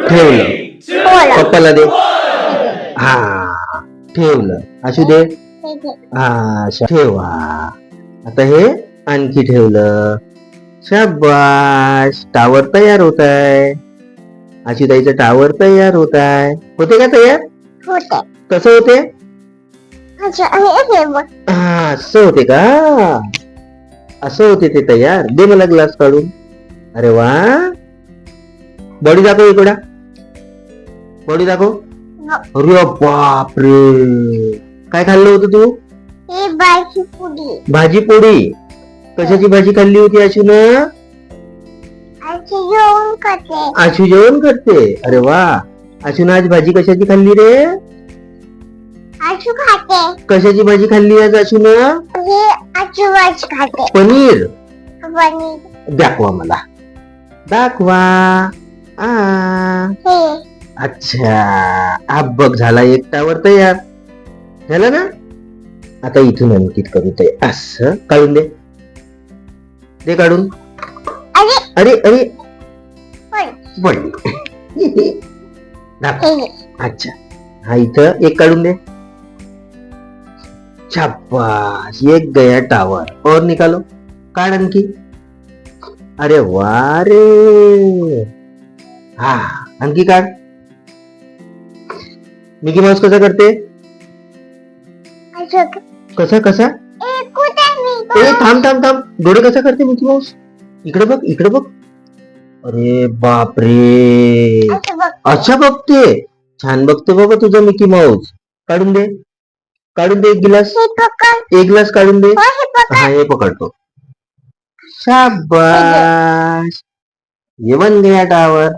ठेवलं. पप्पाला दे. हा, ठेवलं. असू दे. हा, ठेवा. आता हे आणखी ठेवलं. शाबाश, टावर तयार होत आहे. आशीताईचं टावर तयार होत आहे. होते का तयार? कसं होते? हा, असं होते का? असं होते ते तयार. दे मला ग्लास काढून. अरे वा, बॉडी दाखव इकडं. बॉडी दाखव. अरे बापरे, काय खाल्लं होतं तू? भाजी पोळी. कशाची भाजी खाल्ली होती आशून? आशू जेवण करते. अरे वा, आशून आज भाजी कशाची खाल्ली रे? कशाची भाजी खाल्ली आज आशून? पनीर. दाखवा मला, दाखवा. अच्छा, हा बघ, झाला एक टावर तयार. झाला ना? आता इथून अंकित करू ते. असं काढून दे. दे काढून. अरे अरे, पडली. दाखव. अच्छा, हा इथं एक काढून दे. शाबाश, एक गया टावर. और निकालो. काढ आणखी. अरे वा रे. हा, आणखी काढ. मिकी माऊस कसा करते? कसा कसा? ए, थांब थांब थांब. डोळे कसा करते मिकी माऊस? इकडे बघ, इकडे बघ. अरे बापरे, अच्छा बघते. छान बघते बाबा तुझा मिकी माऊस. काढून दे. काढून दे एक गिलास. एक ग्लास काढून दे. हा, हे पकडतो. शाबाश, ये बन गया टावर.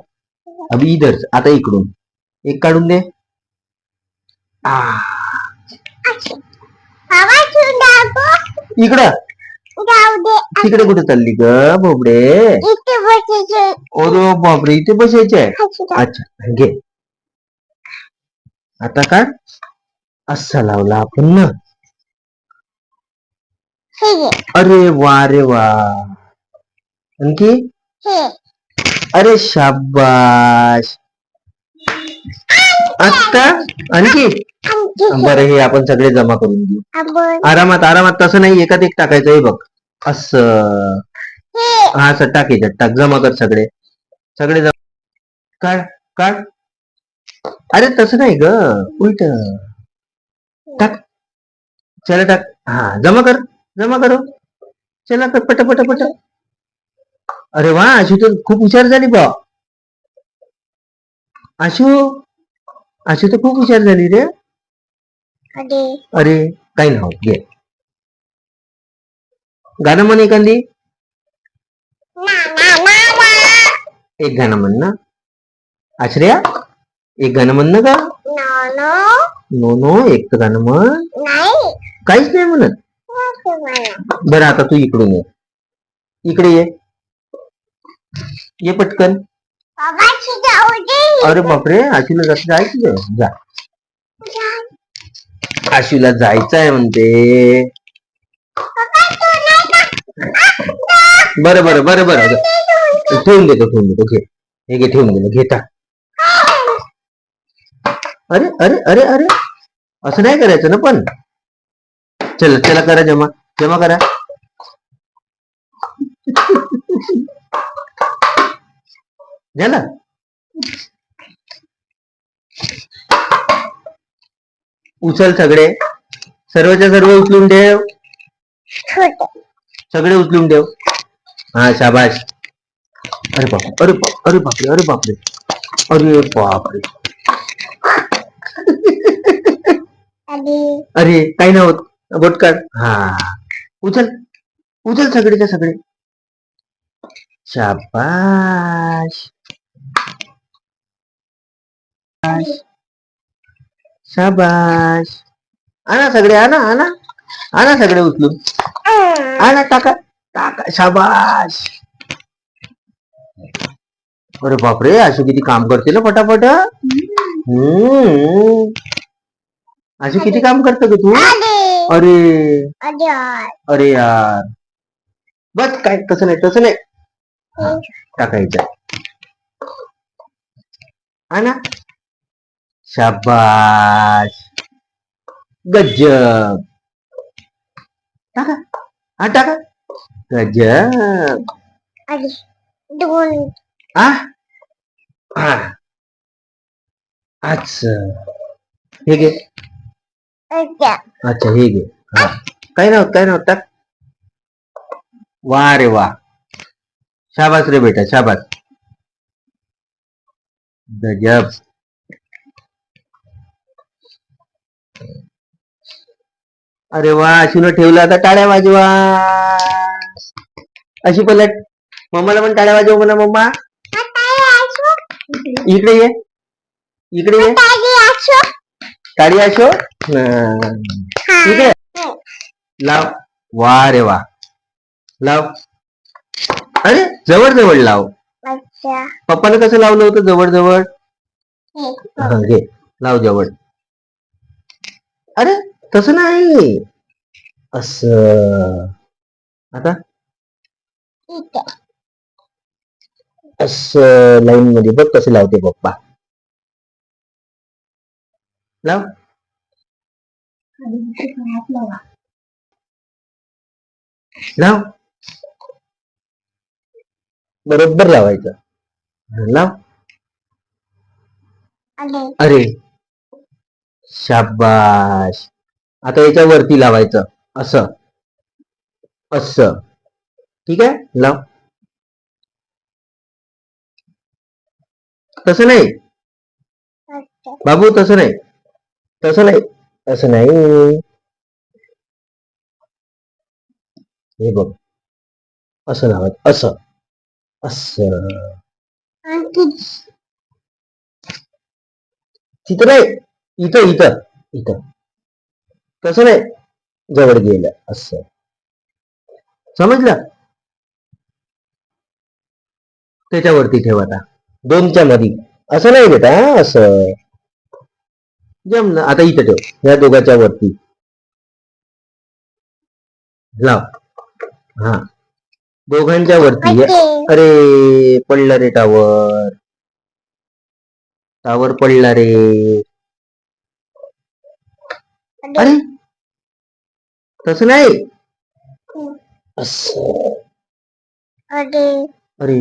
अभी इधर. आता इकडून एक काढून दे. इकडं. तिकडे कुठे चालली ग बोबडे? अरे बापरे, इथे बसायचे आहे. अच्छा, घे. आता काढ. असा लावला आपण ना. अरे वा रे वा. आणखी. अरे शाबाश. आता आणखी. बरं, हे आपण सगळे जमा करून घेऊ. आरामात आरामात. तसं नाही, एकात एक टाकायचं. हे बघ, असं. हा, असं टाक. याच्यात टाक. जमा कर सगळे. सगळे जमा. काढ काढ. अरे तसं नाही ग, उलट टाक. चला टाक. हा, जमा कर. जमा करो. चला कर, पट पट पट. अरे वा, आशू तर खूप हुशार झाली बा. आशू, आशू तर खूप हुशार झाली रे. अरे, काही नाव घे. गाणं म्हण एखादी. एक गाणं म्हण ना. आश्रया, एक गाणं म्हण ना का? नो नो, एक तर गाणं म्हण. काहीच नाही म्हणत. बरं, आता तू इकडून ये. इकडे ये. ये पटकन. अरे बापरे, आशूला जायचं. जा, आशूला जायचं आहे म्हणते. बरं बरं बरं बरं, ठेवून देतो, ठेवून देतो. घे, हे घे, ठेवून दिलं. घेता. अरे अरे अरे अरे, असं नाही करायचं ना पण. चला चला, करा जमा. जमा करा. झालं. उचल सगळे. सर्वच्या सर्व उचलून ठेव. सगळे उचलून ठेव. हा, शाबाश. अरे बाप, अरे बाप, अरे बापरे, अरे बापरे, अरे बापरे. अरे, काही नाही होत. बोट काढ. हा, उचल. उचल सगळेच्या सगळे. शाबाश. शाबाश. आणा सगळे, आणा आणा. आणा सगळे उचलून. आणा, टाका टाका. शाबाश. अरे बापरे, आशू किती काम करते ना पटापट. आशू किती काम करते ग तू. अरे अरे यार, बस. काय, तसं नाही, तसं नाही. टाकायचं. आणा. शाबाश. गजब. टाका. हा टाका. गजब. आ अच्छा. हे घे. अच्छा हे घे. हा. काही नव्हत टाक. वा रे वा. शाबास रे बेटा शाबास. गजब. अरे वा. अशी ठेवलं. आता टाळ्या वाजवा. अशी पलट. मम्माला पण टाळ्या वाजव म्हणा. मम्मा इकडे ये. इकडे ये. टाळी असो. इकडे लाव. वा रे वा. लाव. अरे जवळ जवळ लाव. पप्पाला कसं लावलं होतं जवळ जवळ. घे लाव जवळ. अरे तसं नाही. असं. आता असं लाईन मध्ये बघ कसं लावते पप्पा. लाव. लाव. बरोबर लावायचं. लाव. अरे शाबाश. आता याच्यावरती लावायचं. असं असं. ठीक आहे. लाव. तसं नाही बाबू. तसं नाही. तसं नाही. असं नाही. हे बघ. असं लावायचं. असं असं. तिथं नाही. इथं इथं इथं. तसं नाही. जवळ गेलं. असं. समजलं. त्याच्यावरती ठेव आता. दोनच्या मध्ये. असं नाही बेटा. असं जमलं. आता इथं ठेव. या दोघांच्या वरती लाव. हा. दोघांच्या वरती. अरे पडलं रे टावर. टावर पडला रे. अरे तसं नाही. असं. अरे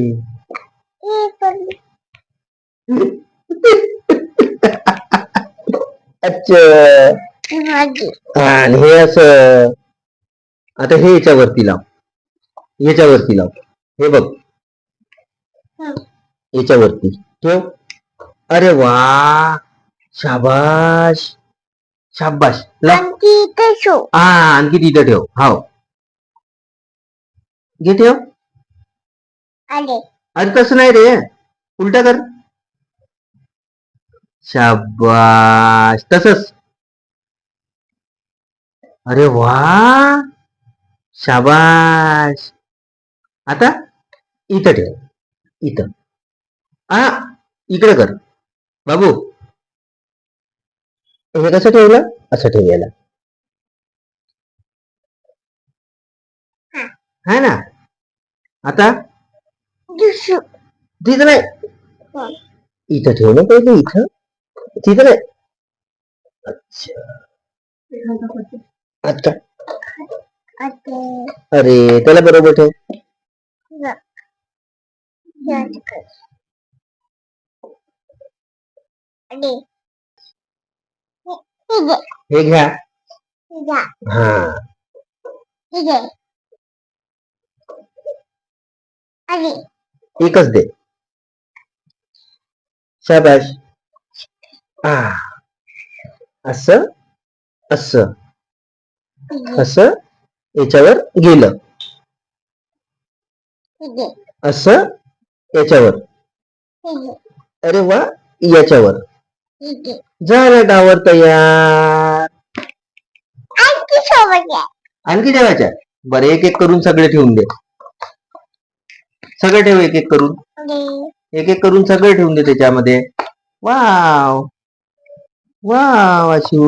अच्छा. आणि हे असं. आता हे याच्यावरती लाव. याच्यावरती लाव. हे बघ. याच्यावरती ठेव. अरे वा. शाबाश. शाबाश. हा आणखी तिथं ठेव. हाव. घे ठेव. अरे तसं नाही रे. उलटा कर. शाबाश. तसच. अरे वा. शाबाश. आता इथं ठेव. इथं. हा इकडे कर बाबू. हे कसं ठेवलं. असं ठेवायला. है ना. आता तिथं नाही. इथं ठेवलं पाहिजे. इथं. तिथं नाही. अच्छा. अच्छा. अरे त्याला बरोबर ठेव. हे घ्या. हा. एकच दे. शाबाश. असं असं असं याच्यावर गेलं. असं याच्यावर. अरे वा. याच्यावर झालं टावर तयार. आणखी ठेवायच्या. बरं एक एक करून सगळे ठेवून दे. सगळे ठेव. एक एक करून. एक एक करून सगळे ठेवून दे त्याच्यामध्ये. वाव. वाव आशू.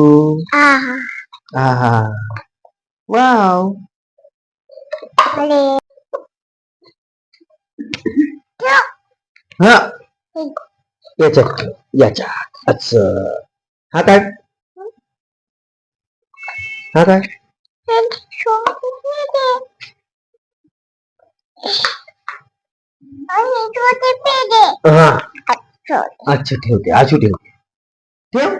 हा. वाव. हा याच्यात ठेव, याच्यात असं. हा काय हा काय हा अच्छा ठेवते आशू ठेवते ठेव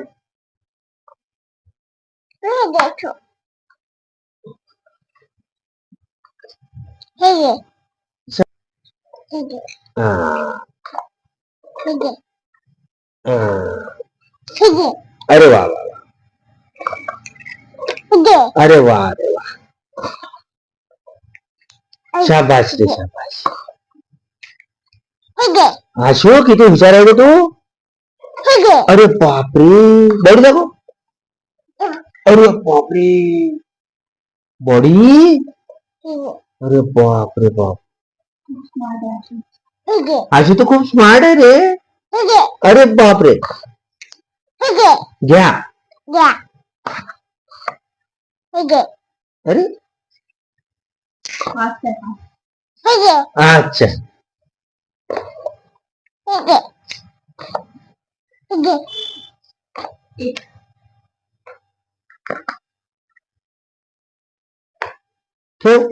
हा, हा. अरे वा वा अरे वा अरे वा शाबाश रे शाबाश आशू किती हुशार आहे ग तू अरे बापरे बॉडी दाखव अरे बापरे बॉडी अरे बाप रे बाप आशू तर खूप स्मार्ट आहे रे अरे बाप रे घ्या अरे अच्छा ठेव